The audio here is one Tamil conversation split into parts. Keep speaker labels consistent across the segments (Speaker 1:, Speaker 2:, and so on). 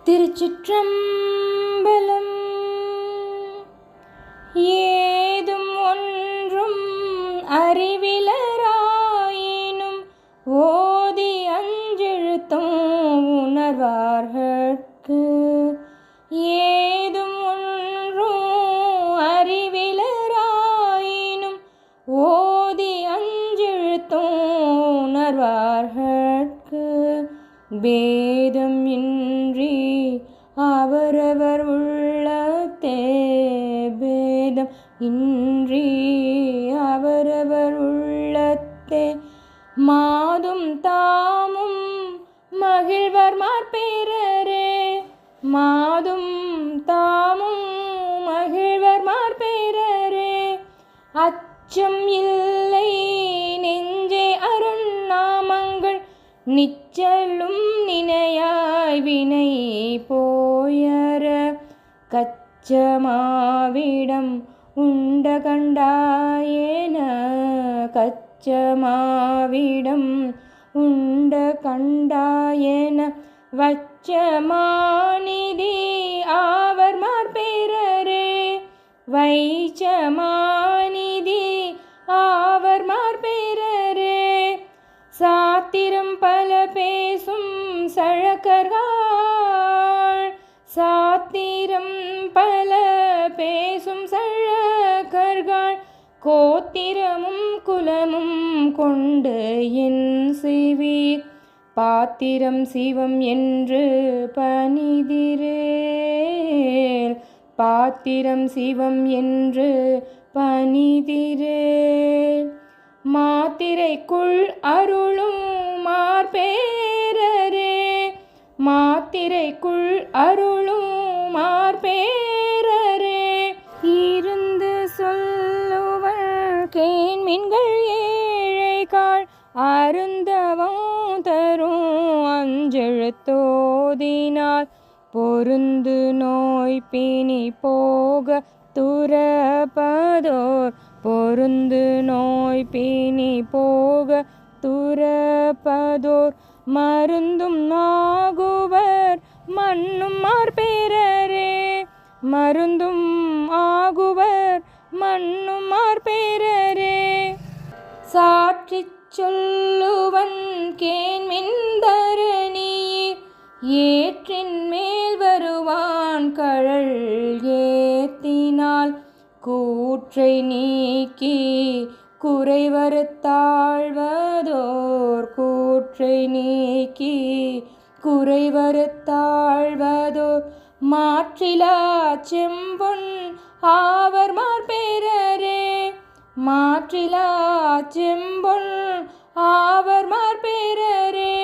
Speaker 1: திருச்சிற்றம்பலம். ஏதும் ஒன்றும் அறிவிலராயினும் ஓதி அஞ்செழுத்தும் உணர்வார்கட்கு. ஏதும் ஒன்றும் அறிவிலராயினும் ஓதி அஞ்செழுத்தும் உணர்வார்கட்கு. பேதம் இன்றி அவரவர் உள்ளத்தே, பேதம் இன்றி அவரவர் உள்ளத்தே மாதும் தாமும் மகிழ்வர் மார்பேரரே. மாதும் தாமும் மகிழ்வர் மார்பேரரே. அச்சம் இல்லை நெஞ்சே அருண்நாமங்கள் நிச்சலும் நினையாய் வினை போயர. கச்சமாவிடம் உண்ட கண்டாயேன, கச்சமாவிடம் உண்ட கண்டாயேன. வச்சமாநிதி ஆவர் மார்பேரரே. வைச்சமாநிதி ஆவர் மார்பேரரே. சாத்திரம் பல பேசும் சழக்கர்கள், சாத்திரம் பல பேசும் சழக்கர்கள். கோத்திரமும் குலமும் கொண்டு என் செய்வீர், பாத்திரம் சிவம் என்று பணிதிரேல், பாத்திரம் சிவம் என்று பணிதிரேல். மாத்திரைக்குள் அருளும் மார்பேரரே. மாத்திரைக்குள் அருளும் மார்பேரரே. இருந்து சொல்லுவள் கேண்மின்கள் ஏழைகாள், அருந்தவம் தரும் அஞ்செழுத்தோதினால். பொருந்து நோய் பிணி போக துறப்பதோர், பொருந்து நோய் பிணி போக துறப்பதோர். மருந்தும் ஆகுவர் மண்ணும் மார்பேரரே. மருந்தும் ஆகுவர் மண்ணும் மார்பேரரே. சாற்றிச் சொல்லுவன் கேண்மின் தரணியீர், ஏற்றின் மேல் வருவான் கழல் ஏத்தினால். கூற்றை நீக்கி குறைவறுத்தாழ்வதோர், கூற்றை நீக்கி குறைவறுத்தாழ்வதோர். மாற்றிலா செம்பொன் ஆவர் மார்பேரரே. மாற்றிலா செம்பொன் ஆவர் மார்பேரரே.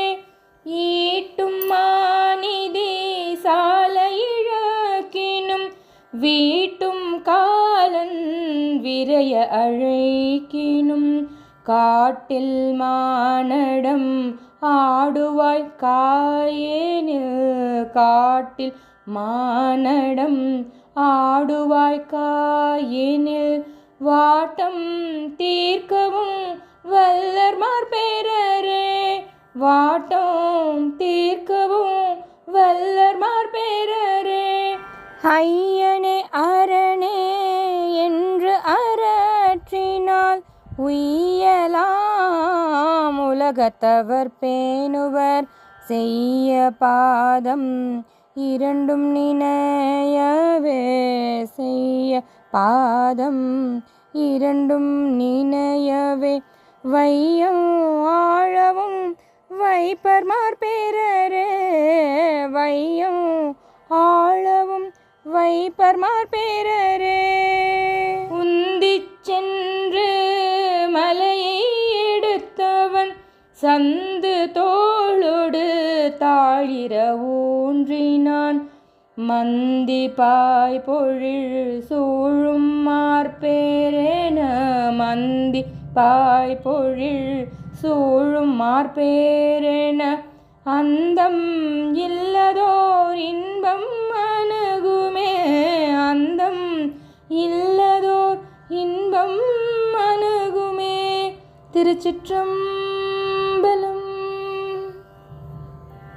Speaker 1: ஈட்டும் மாநிதி சால இழக்கினும், வீட்டும் காலன் விரைய அழைக்கினும். காட்டில் மானடம் ஆடுவாய் காயேனில், காட்டில் மானடம் ஆடுவாய் காயேனில். வாட்டம் தீர்க்கவும் வல்லர் மார்பேரரே. வாட்டம் தீர்க்கவும் வல்லர் மார்பேரரே. ஐயனே அரணே என்று அரற்றினால் உய்யலாம் உலகத்தவர் பேணுவர். செய்ய பாதம் இரண்டும் நினையவே, செய்ய பாதம் இரண்டும் நினையவே. வையம் ஆழவும் வைப்பர் மார்பேரரே. வையம் ஆழவும் வைப்பர் மார்பேரரே. உந்திச் சென்று மலையை எடுத்தவன் சந்து தோளொடு தாழிர ஊன்றினான். மந்தி பாய் பொழில் சூழும் மார்பேரென, மந்தி பாய் பொழில் சூழும் மார்பேரென. அந்தம் இல்லதோர் இன்பம் அணுகுமே, அந்தம் இல்லதோர் இன்பம் அணுகுமே. திருச்சிற்றம்பலம்.